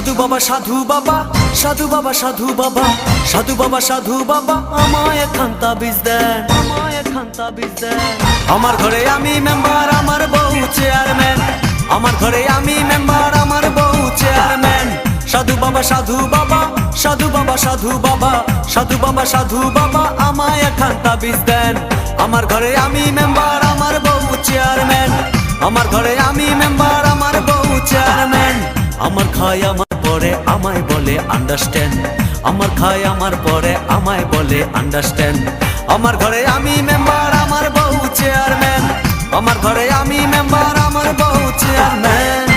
সাধু বাবা সাধু বাবা সাধু বাবা সাধু বাবা সাধু বাবা সাধু বাবা আমায় একখান তাবিজ দেন, আমায় একখান তাবিজ দেন। আমার ঘরে আমি মেম্বার, আমার বউ চেয়ারম্যান। আমার ঘরে আমি মেম্বার, আমার বউ চেয়ারম্যান। সাধু বাবা সাধু বাবা সাধু বাবা সাধু বাবা সাধু বাবা সাধু বাবা আমায় একখান তাবিজ দেন। আমার ঘরে আমি মেম্বার, আমার বউ চেয়ারম্যান। আমার ঘরে আমি মেম্বার, আমার বউ চেয়ারম্যান। আমার খায় আমার পরে আমায় বলে আন্ডারস্ট্যান্ড। আমার খায় আমার পরে আমায় বলে আন্ডারস্ট্যান্ড। আমার ঘরে আমি মেম্বার, আমার বউ চেয়ারম্যান। আমার ঘরে আমি মেম্বার, আমার বউ চেয়ারম্যান।